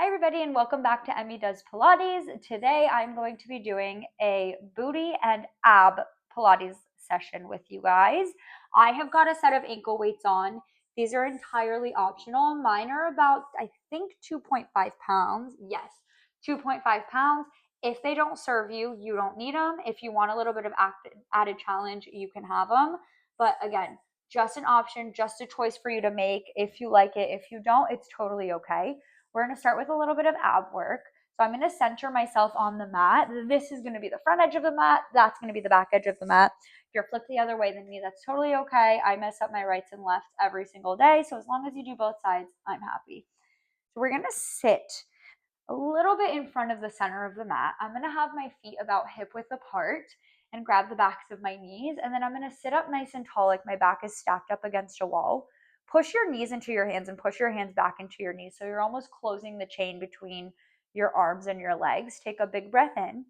Hi everybody and welcome back to Emmy Does Pilates. Today I'm going to be doing a booty and ab Pilates session with you guys. I have got a set of ankle weights on. These are entirely optional. Mine are about, I think, 2.5 pounds. Yes, 2.5 pounds. If they don't serve you, you don't need them. If you want a little bit of added challenge, you can have them. But again, just an option, just a choice for you to make. If you like it, if you don't, it's totally okay. We're going to start with a little bit of ab work. So I'm going to center myself on the mat. This is going to be the front edge of the mat. That's going to be the back edge of the mat. If you're flipped the other way than me, that's totally okay. I mess up my rights and lefts every single day. So as long as you do both sides, I'm happy. So we're going to sit a little bit in front of the center of the mat. I'm going to have my feet about hip width apart and grab the backs of my knees. And then I'm going to sit up nice and tall like my back is stacked up against a wall. Push your knees into your hands and push your hands back into your knees. So you're almost closing the chain between your arms and your legs. Take a big breath in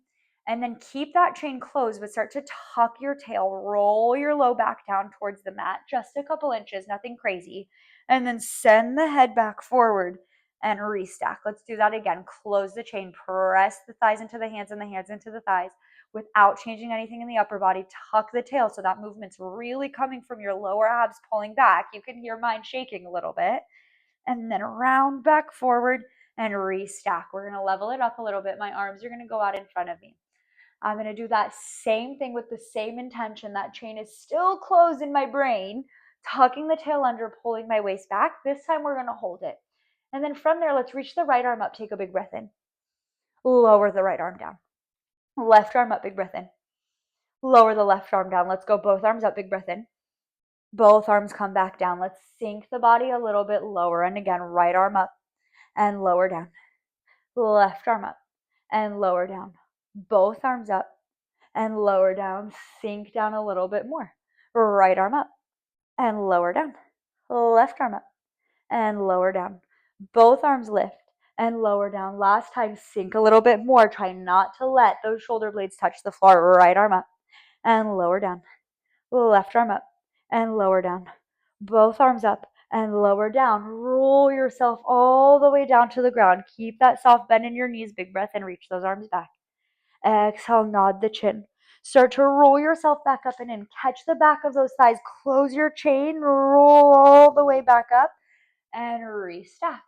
and then keep that chain closed, but start to tuck your tail, roll your low back down towards the mat, just a couple inches, nothing crazy. And then send the head back forward and restack. Let's do that again. Close the chain, press the thighs into the hands and the hands into the thighs without changing anything in the upper body. Tuck the tail so that movement's really coming from your lower abs pulling back. You can hear mine shaking a little bit. And then round back forward and restack. We're going to level it up a little bit. My arms are going to go out in front of me. I'm going to do that same thing with the same intention. That chain is still closed in my brain, tucking the tail under, pulling my waist back. This time we're going to hold it. And then from there, let's reach the right arm up. Take a big breath in. Lower the right arm down. Left arm up, big breath in. Lower the left arm down. Let's go both arms up, big breath in. Both arms come back down. Let's sink the body a little bit lower. And again, right arm up and lower down. Left arm up and lower down. Both arms up and lower down. Sink down a little bit more. Right arm up and lower down. Left arm up and lower down. Both arms lift and lower down. Last time, sink a little bit more. Try not to let those shoulder blades touch the floor. Right arm up and lower down. Left arm up and lower down. Both arms up and lower down. Roll yourself all the way down to the ground. Keep that soft bend in your knees. Big breath and reach those arms back. Exhale, nod the chin. Start to roll yourself back up and in. Catch the back of those thighs. Close your chain. Roll all the way back up and restack.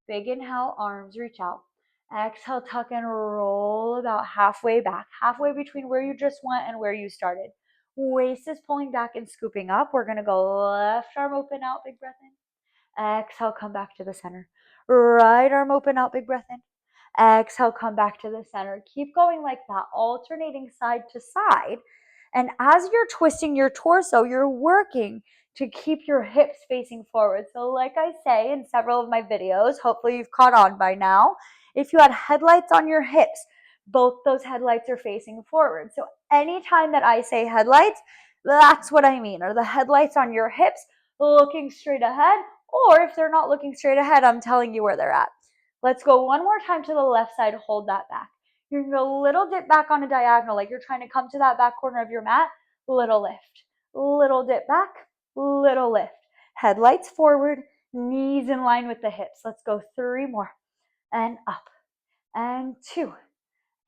Big inhale, arms reach out. Exhale, tuck and roll about halfway back, halfway between where you just went and where you started. Waist is pulling back and scooping up. We're going to go left arm open out, big breath in. Exhale, come back to the center. Right arm open out, big breath in. Exhale, come back to the center. Keep going like that, alternating side to side. And as you're twisting your torso, you're working to keep your hips facing forward. So like I say in several of my videos, hopefully you've caught on by now, if you had headlights on your hips, both those headlights are facing forward. So anytime that I say headlights, that's what I mean. Are the headlights on your hips looking straight ahead? Or if they're not looking straight ahead, I'm telling you where they're at. Let's go one more time to the left side. Hold that back. You're going to go a little dip back on a diagonal, like you're trying to come to that back corner of your mat. Little lift. Little dip back. Little lift. Headlights forward. Knees in line with the hips. Let's go 3 more. And up. And 2.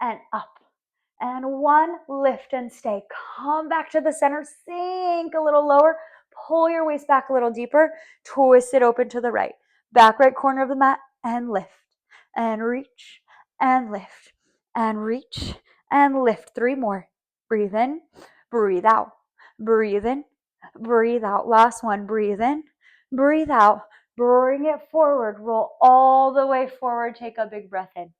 And up. And 1. Lift and stay. Come back to the center. Sink a little lower. Pull your waist back a little deeper. Twist it open to the right. Back right corner of the mat. And lift. And reach. And lift. And reach. And lift. 3 more. Breathe in. Breathe out. Breathe in. Breathe out. Last one. Breathe in. Breathe out. Bring it forward. Roll all the way forward. Take a big breath in.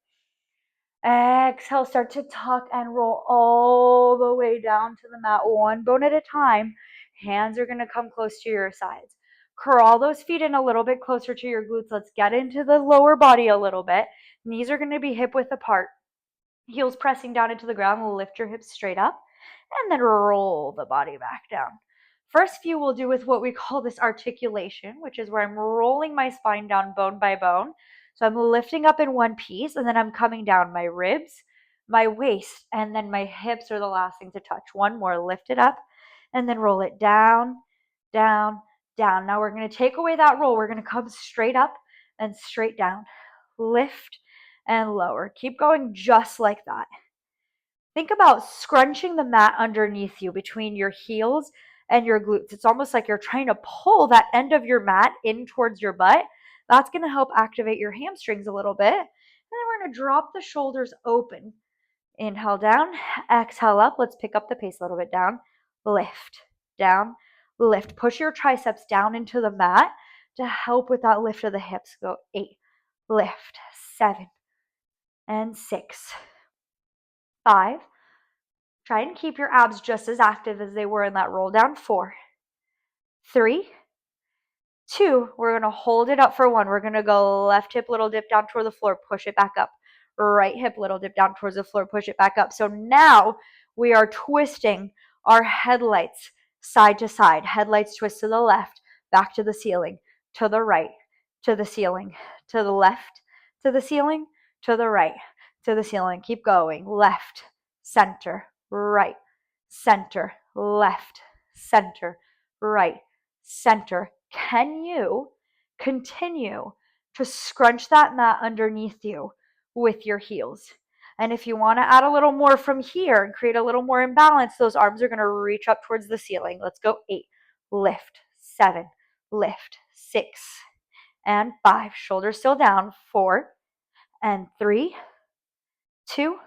Exhale, start to tuck and roll all the way down to the mat, one bone at a time. Hands are going to come close to your sides. Crawl those feet in a little bit closer to your glutes. Let's get into the lower body a little bit. Knees are going to be hip width apart. Heels pressing down into the ground. Lift your hips straight up and then roll the body back down. First few we'll do with what we call this articulation, which is where I'm rolling my spine down bone by bone. So I'm lifting up in one piece and then I'm coming down my ribs, my waist, and then my hips are the last thing to touch. One more, lift it up and then roll it down, down, down. Now we're going to take away that roll. We're going to come straight up and straight down. lift, and lower. Keep going just like that. Think about scrunching the mat underneath you between your heels and your glutes. It's almost like you're trying to pull that end of your mat in towards your butt. That's going to help activate your hamstrings a little bit. And then we're going to drop the shoulders open. Inhale down, exhale up. Let's pick up the pace a little bit. Down, lift, down, lift. Push your triceps down into the mat to help with that lift of the hips. Go 8, lift, 7, and 6, 5. Try and keep your abs just as active as they were in that roll down. 4, 3, 2. We're going to hold it up for 1. We're going to go left hip, little dip down toward the floor, push it back up. Right hip, little dip down towards the floor, push it back up. So now we are twisting our headlights side to side. Headlights twist to the left, back to the ceiling, to the right, to the ceiling, to the left, to the ceiling, to the right, to the ceiling. Keep going. Left, center, right, center, left, center, right, center. Can you continue to scrunch that mat underneath you with your heels? And if you want to add a little more from here and create a little more imbalance, those arms are going to reach up towards the ceiling. Let's go 8, lift, 7, lift, 6, and 5. Shoulders still down. 4, and 3, 2,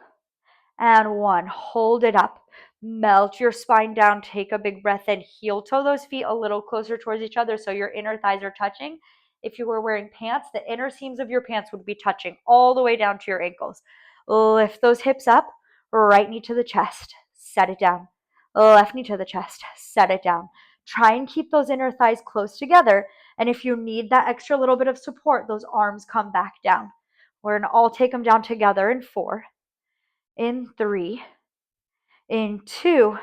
and 1. Hold it up. Melt your spine down. Take a big breath in. Heel toe those feet a little closer towards each other so your inner thighs are touching. If you were wearing pants, the inner seams of your pants would be touching all the way down to your ankles. Lift those hips up. Right knee to the chest. Set it down. Left knee to the chest. Set it down. Try and keep those inner thighs close together. And if you need that extra little bit of support, those arms come back down. We're going to all take them down together in 4, in 3, in 2,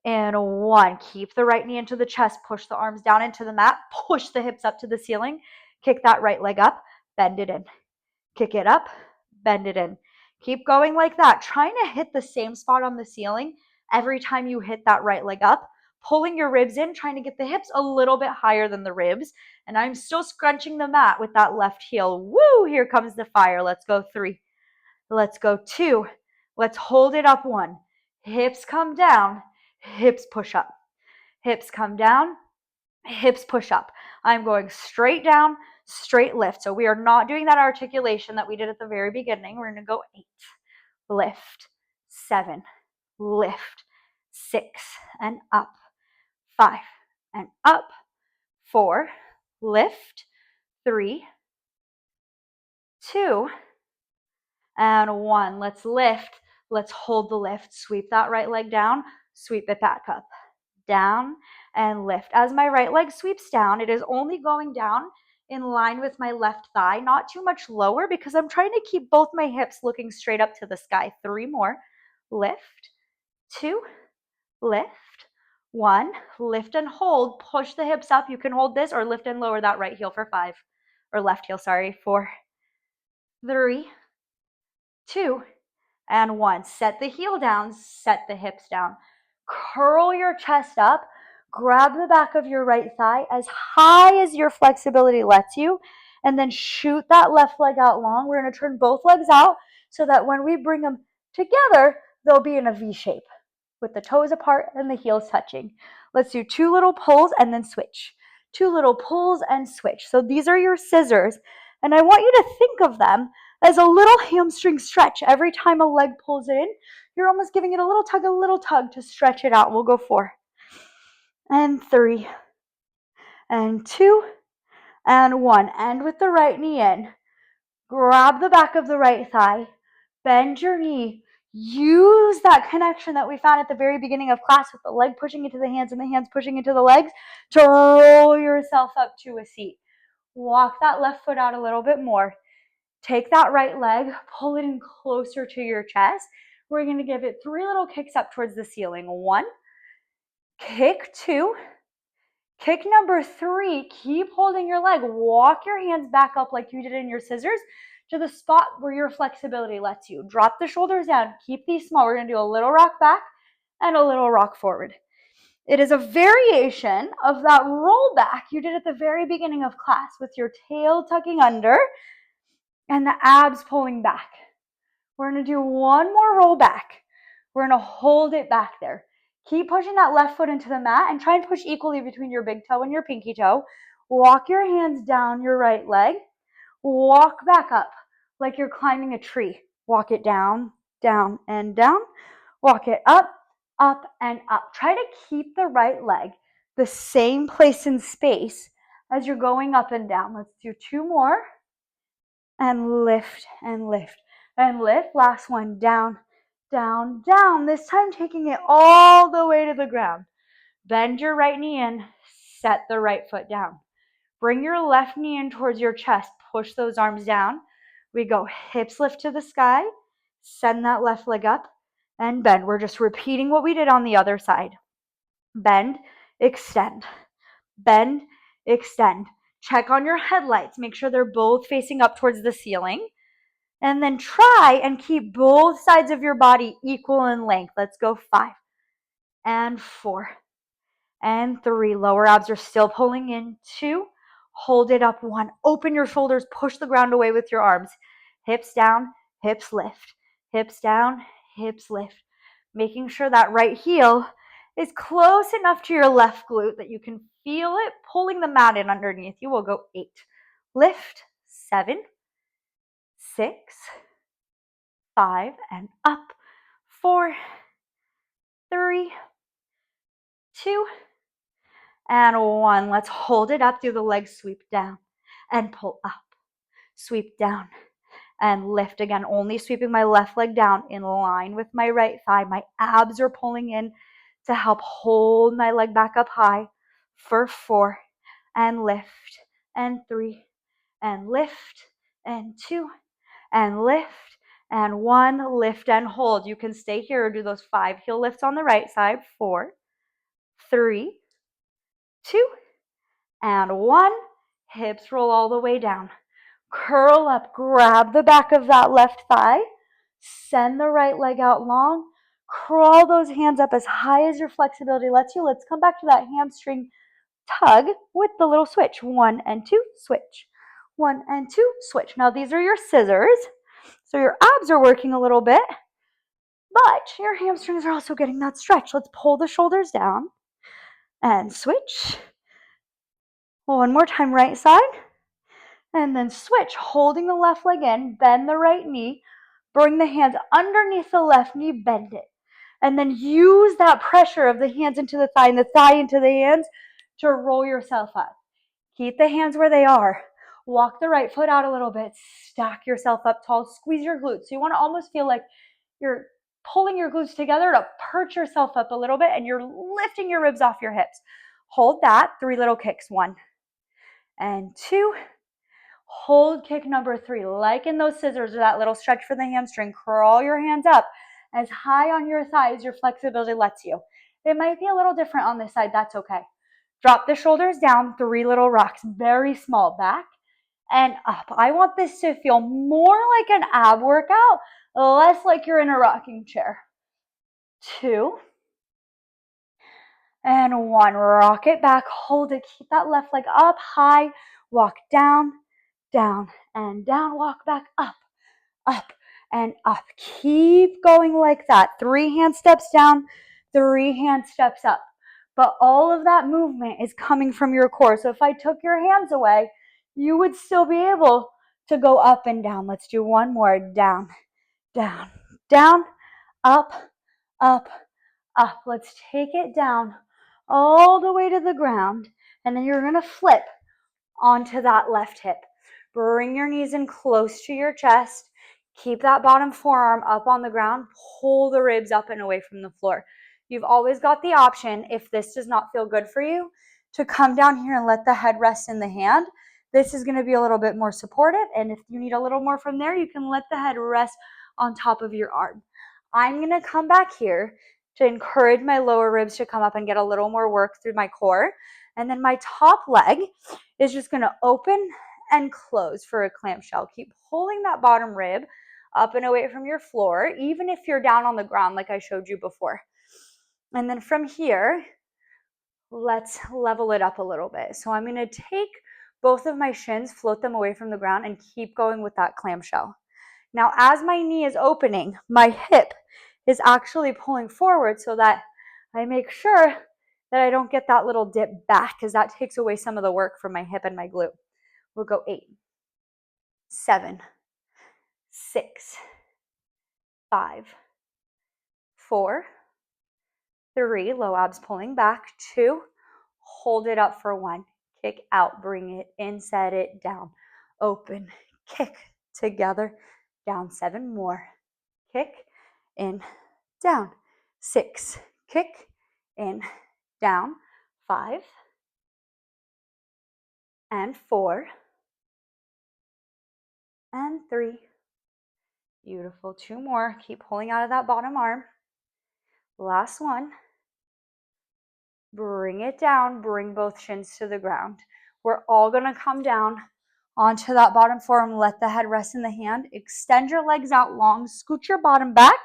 and 1. Keep the right knee into the chest. Push the arms down into the mat. Push the hips up to the ceiling. Kick that right leg up. Bend it in. Kick it up. Bend it in. Keep going like that. Trying to hit the same spot on the ceiling every time you hit that right leg up. Pulling your ribs in, trying to get the hips a little bit higher than the ribs. And I'm still scrunching the mat with that left heel. Woo! Here comes the fire. Let's go 3. Let's go 2. Let's hold it up. 1. Hips come down. Hips push up. Hips come down. Hips push up. I'm going straight down, straight lift. So we are not doing that articulation that we did at the very beginning. We're going to go 8. Lift. 7. Lift. 6. And up. 5. And up. 4. Lift. 3. 2. And 1. Let's lift. Let's hold the lift. Sweep that right leg down. Sweep it back up. Down and lift. As my right leg sweeps down, it is only going down in line with my left thigh, not too much lower because I'm trying to keep both my hips looking straight up to the sky. 3 more. Lift. 2. Lift. 1. Lift and hold. Push the hips up. You can hold this or lift and lower that right heel for 5. Or left heel, sorry. 4. 3. 2. And 1. Set the heel down. Set the hips down. Curl your chest up. Grab the back of your right thigh as high as your flexibility lets you. And then shoot that left leg out long. We're going to turn both legs out so that when we bring them together, they'll be in a V shape with the toes apart and the heels touching. Let's do 2 little pulls and then switch. 2 little pulls and switch. So these are your scissors. And I want you to think of them as a little hamstring stretch. Every time a leg pulls in, you're almost giving it a little tug to stretch it out. We'll go 4 and 3 and 2 and 1. End with the right knee in. Grab the back of the right thigh. Bend your knee. Use that connection that we found at the very beginning of class with the leg pushing into the hands and the hands pushing into the legs to roll yourself up to a seat. Walk that left foot out a little bit more. Take that right leg, pull it in closer to your chest. We're going to give it 3 little kicks up towards the ceiling. 1, kick 2, kick number 3. Keep holding your leg. Walk your hands back up like you did in your scissors to the spot where your flexibility lets you. Drop the shoulders down. Keep these small. We're going to do a little rock back and a little rock forward. It is a variation of that roll back you did at the very beginning of class with your tail tucking under and the abs pulling back. We're gonna do one more roll back. We're gonna hold it back there. Keep pushing that left foot into the mat and try and push equally between your big toe and your pinky toe. Walk your hands down your right leg. Walk back up like you're climbing a tree. Walk it down, down, and down. Walk it up, up, and up. Try to keep the right leg the same place in space as you're going up and down. Let's do two more. And lift, and lift, and lift. Last one, down, down, down. This time taking it all the way to the ground. Bend your right knee in, set the right foot down. Bring your left knee in towards your chest. Push those arms down. We go hips lift to the sky. Send that left leg up and bend. We're just repeating what we did on the other side. Bend, extend. Bend, extend. Check on your headlights. Make sure they're both facing up towards the ceiling. And then try and keep both sides of your body equal in length. Let's go 5 and 4 and 3. Lower abs are still pulling in. 2. Hold it up. 1. Open your shoulders. Push the ground away with your arms. Hips down, hips lift. Hips down, hips lift. Making sure that right heel is close enough to your left glute that you can feel it pulling the mat in underneath you. We'll go 8. Lift. 7, 6, 5, and up. 4, 3, 2, and 1. Let's hold it up. Do the leg sweep down and pull up. Sweep down and lift again. Only sweeping my left leg down in line with my right thigh. My abs are pulling in to help hold my leg back up high for 4 and lift and 3 and lift and 2 and lift and 1. Lift and hold. You can stay here or do those 5 heel lifts on the right side. 4, 3, 2, and 1. Hips roll all the way down. Curl up, grab the back of that left thigh, send the right leg out long, crawl those hands up as high as your flexibility lets you. Let's come back to that hamstring tug with the little switch. 1 and 2, switch. 1 and 2, switch. Now these are your scissors, so your abs are working a little bit, but your hamstrings are also getting that stretch. Let's pull the shoulders down and switch. One more time, right side. And then switch, holding the left leg in, bend the right knee, bring the hands underneath the left knee, bend it. And then use that pressure of the hands into the thigh and the thigh into the hands to roll yourself up. Keep the hands where they are. Walk the right foot out a little bit. Stack yourself up tall. Squeeze your glutes. So you want to almost feel like you're pulling your glutes together to perch yourself up a little bit and you're lifting your ribs off your hips. Hold that. 3 little kicks. 1 and 2. Hold kick number 3. Like in those scissors or that little stretch for the hamstring, crawl your hands up as high on your thigh as your flexibility lets you. It might be a little different on this side. That's okay. Drop the shoulders down. 3 little rocks. Very small. Back and up. I want this to feel more like an ab workout, less like you're in a rocking chair. 2 and 1. Rock it back. Hold it. Keep that left leg up high. Walk down, down, and down. Walk back up, up, and up. Keep going like that. 3 hand steps down, 3 hand steps up. But all of that movement is coming from your core. So if I took your hands away, you would still be able to go up and down. Let's do one more. Down, down, down, up, up, up. Let's take it down all the way to the ground. And then you're going to flip onto that left hip. Bring your knees in close to your chest. Keep that bottom forearm up on the ground. Pull the ribs up and away from the floor. You've always got the option, if this does not feel good for you, to come down here and let the head rest in the hand. This is going to be a little bit more supportive, and if you need a little more from there, you can let the head rest on top of your arm. I'm going to come back here to encourage my lower ribs to come up and get a little more work through my core. And then my top leg is just going to open and close for a clamshell. Keep pulling that bottom rib up and away from your floor, even if you're down on the ground like I showed you before. And then from here, let's level it up a little bit. So I'm going to take both of my shins, float them away from the ground and keep going with that clamshell. Now, as my knee is opening, my hip is actually pulling forward so that I make sure that I don't get that little dip back, because that takes away some of the work from my hip and my glute. We'll go 8, 7, 6, 5, 4, 3, low abs pulling back, 2, hold it up for 1, kick out, bring it in, set it down, open, kick, together, down, 7 more, kick, in, down, 6, kick, in, down, 5, and 4, and 3. Beautiful. 2 more. Keep pulling out of that bottom arm. Last one. Bring it down. Bring both shins to the ground. We're all going to come down onto that bottom forearm. Let the head rest in the hand. Extend your legs out long. Scoot your bottom back.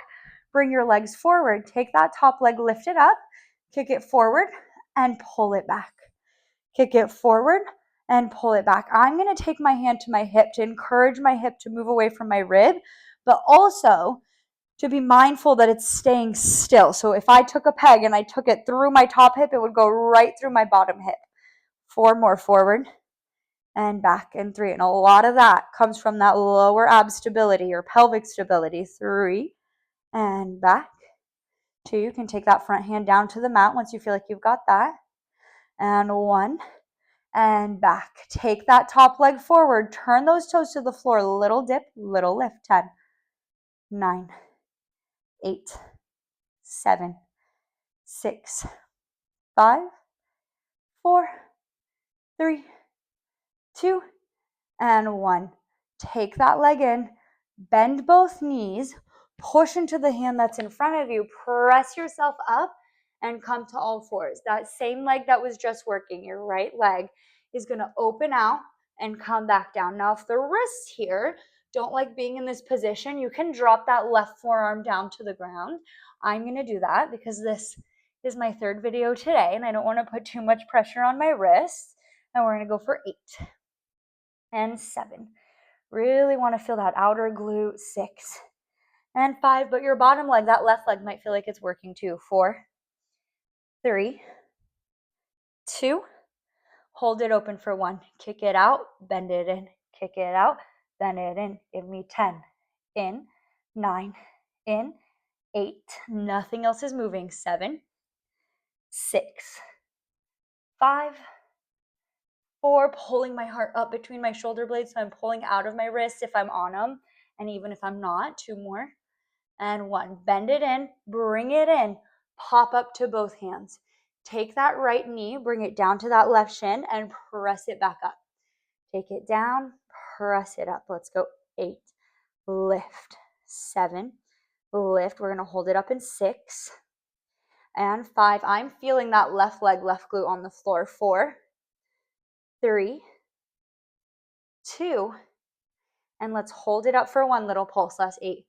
Bring your legs forward. Take that top leg, lift it up. Kick it forward and pull it back. Kick it forward and pull it back. I'm going to take my hand to my hip to encourage my hip to move away from my rib, but also to be mindful that it's staying still. So if I took a peg and I took it through my top hip, it would go right through my bottom hip. 4 more, forward and back, and 3. And a lot of that comes from that lower ab stability or pelvic stability. 3 and back. 2, you can take that front hand down to the mat once you feel like you've got that. And 1 and back. Take that top leg forward. Turn those toes to the floor. Little dip, little lift. 10, 9, 8, 7, 6, 5, 4, 3, 2, and 1. Take that leg in. Bend both knees. Push into the hand that's in front of you. Press yourself up and come to all fours. That same leg that was just working, your right leg, is going to open out and come back down. Now, if the wrists here don't like being in this position, you can drop that left forearm down to the ground. I'm going to do that because this is my 3rd video today and I don't want to put too much pressure on my wrists. And we're going to go for 8 and 7. Really want to feel that outer glute. 6 and 5, but your bottom leg, that left leg, might feel like it's working too. 4, 3, 2, hold it open for 1. Kick it out, bend it in, kick it out, bend it in. Give me 10, in, 9, in, 8, nothing else is moving. 7, 6, 5, 4, pulling my heart up between my shoulder blades, so I'm pulling out of my wrists if I'm on them, and even if I'm not. 2 more, and 1. Bend it in, bring it in, pop up to both hands. Take that right knee, bring it down to that left shin, and press it back up. Take it down, press it up. Let's go. 8, lift. 7, lift. We're going to hold it up in 6, and 5. I'm feeling that left leg, left glute on the floor. 4, 3, 2, and let's hold it up for 1 little pulse. Last 8,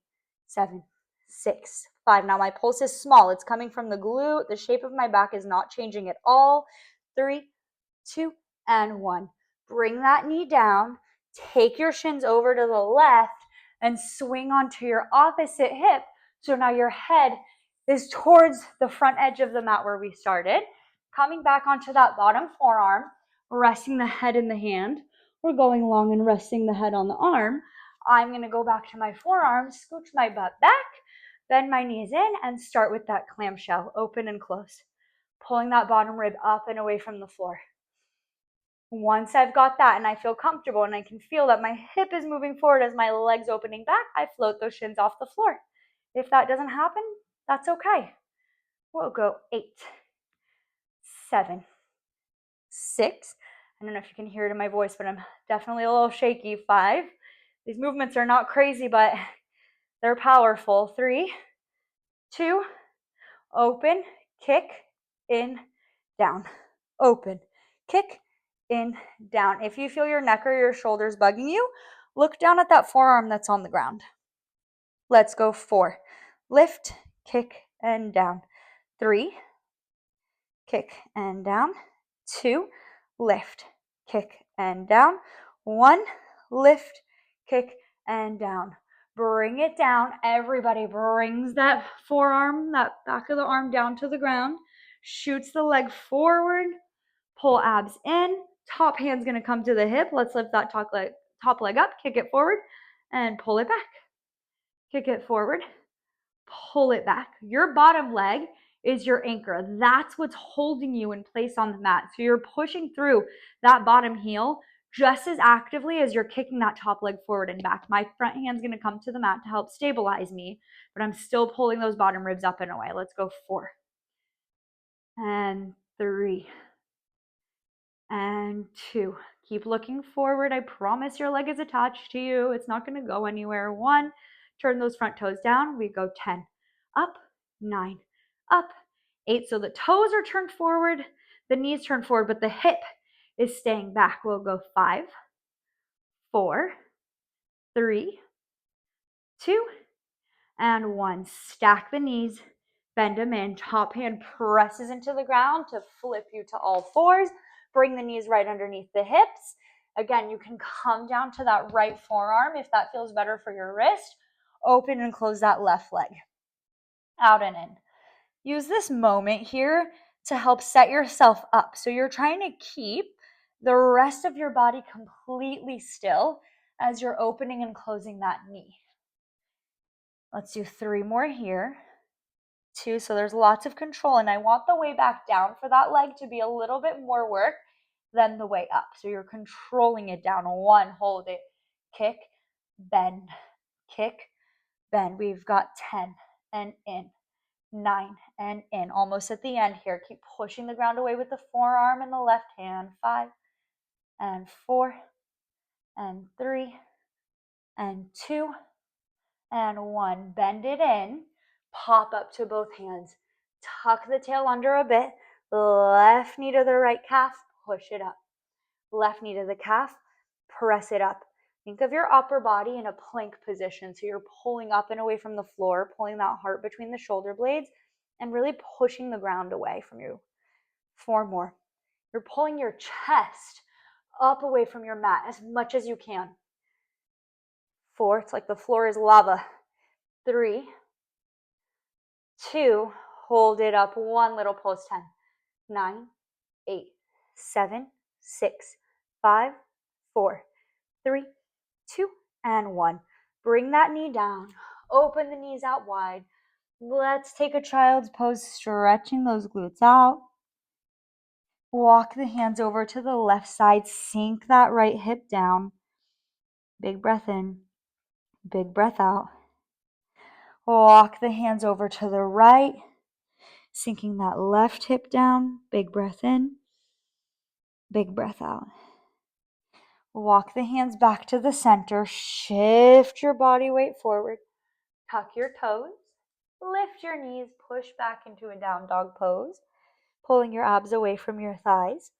7, 6, 5. Now my pulse is small. It's coming from the glute. The shape of my back is not changing at all. 3, 2, and 1. Bring that knee down. Take your shins over to the left and swing onto your opposite hip. So now your head is towards the front edge of the mat where we started. Coming back onto that bottom forearm, resting the head in the hand. We're going long and resting the head on the arm. I'm going to go back to my forearm, scooch my butt back, bend my knees in, and start with that clamshell, open and close. Pulling that bottom rib up and away from the floor. Once I've got that and I feel comfortable and I can feel that my hip is moving forward as my leg's opening back, I float those shins off the floor. If that doesn't happen, that's okay. We'll go 8, 7, 6. I don't know if you can hear it in my voice, but I'm definitely a little shaky. 5. These movements are not crazy, but they're powerful. 3, 2, open, kick, in, down, open, kick, in, down. If you feel your neck or your shoulders bugging you, look down at that forearm that's on the ground. Let's go. 4, lift, kick, and down. 3, kick, and down. 2, lift, kick, and down. One, lift, kick, and down. Bring it down. Everybody brings that forearm, that back of the arm down to the ground. Shoots the leg forward. Pull abs in. Top hand's going to come to the hip. Let's lift that top leg up. Kick it forward and pull it back. Kick it forward. Pull it back. Your bottom leg is your anchor. That's what's holding you in place on the mat. So you're pushing through that bottom heel just as actively as you're kicking that top leg forward and back. My front hand's going to come to the mat to help stabilize me, but I'm still pulling those bottom ribs up and away. Let's go 4 and 3 and 2. Keep looking forward. I promise your leg is attached to you. It's not going to go anywhere. 1, turn those front toes down. We go 10, up, 9, up, 8. So the toes are turned forward, the knees turn forward, but the hip is staying back. We'll go 5, 4, 3, 2, and 1. Stack the knees, bend them in. Top hand presses into the ground to flip you to all fours. Bring the knees right underneath the hips. Again, you can come down to that right forearm if that feels better for your wrist. Open and close that left leg. Out and in. Use this moment here to help set yourself up. So you're trying to keep the rest of your body completely still as you're opening and closing that knee. Let's do 3 more here. 2, so there's lots of control, and I want the way back down for that leg to be a little bit more work than the way up. So you're controlling it down. 1, hold it, kick, bend, kick, bend. We've got 10 and in, 9 and in. Almost at the end here. Keep pushing the ground away with the forearm and the left hand. 5 and 4 and 3 and 2 and 1. Bend it in. Pop up to both hands. Tuck the tail under a bit. Left knee to the right calf. Push it up. Left knee to the calf. Press it up. Think of your upper body in a plank position. So you're pulling up and away from the floor, pulling that heart between the shoulder blades, and really pushing the ground away from you. 4 more. You're pulling your chest up away from your mat as much as you can. 4, it's like the floor is lava. 3, 2, hold it up. 1, little pulse. 10, 9, 8, 7, 6, 5, 4, 3, 2, and 1. Bring that knee down. Open the knees out wide. Let's take a child's pose, stretching those glutes out. Walk the hands over to the left side. Sink that right hip down. Big breath in. Big breath out. Walk the hands over to the right. Sinking that left hip down. Big breath in. Big breath out. Walk the hands back to the center. Shift your body weight forward. Tuck your toes. Lift your knees. Push back into a down dog pose. Pulling your abs away from your thighs.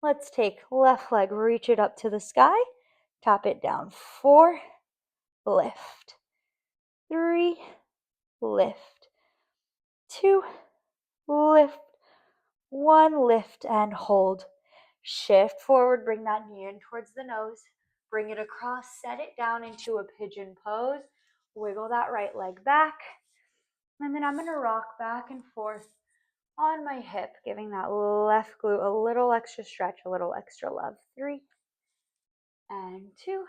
Let's take left leg. Reach it up to the sky. Tap it down. 4. Lift. 3. Lift. 2. Lift. 1. Lift and hold. Shift forward, bring that knee in towards the nose. Bring it across, set it down into a pigeon pose. Wiggle that right leg back. And then I'm going to rock back and forth on my hip, giving that left glute a little extra stretch, a little extra love. 3 and 2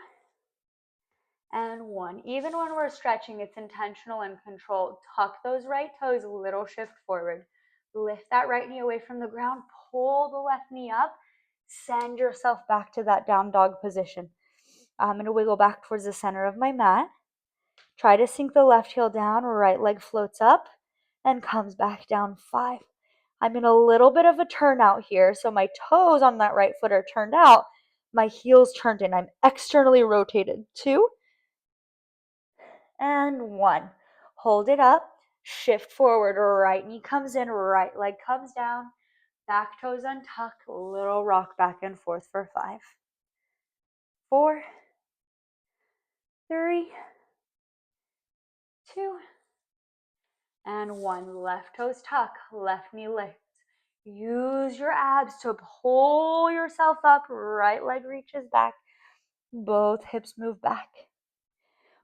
and 1. Even when we're stretching, it's intentional and controlled. Tuck those right toes, a little shift forward. Lift that right knee away from the ground. Pull the left knee up. Send yourself back to that down dog position. I'm going to wiggle back towards the center of my mat. Try to sink the left heel down. Right leg floats up and comes back down. 5. I'm in a little bit of a turnout here. So my toes on that right foot are turned out. My heel's turned in. I'm externally rotated. 2 and 1. Hold it up. Shift forward. Right knee comes in. Right leg comes down. Back toes untuck. Little rock back and forth for 5, 4, 3, 2, and 1. Left toes tuck. Left knee lifts. Use your abs to pull yourself up. Right leg reaches back. Both hips move back.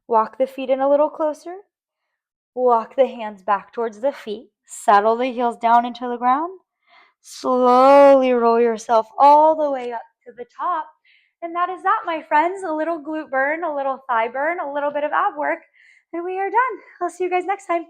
Walk the feet in a little closer. Walk the hands back towards the feet. Settle the heels down into the ground. Slowly roll yourself all the way up to the top. And that is that, my friends. A little glute burn, a little thigh burn, a little bit of ab work, and we are done. I'll see you guys next time.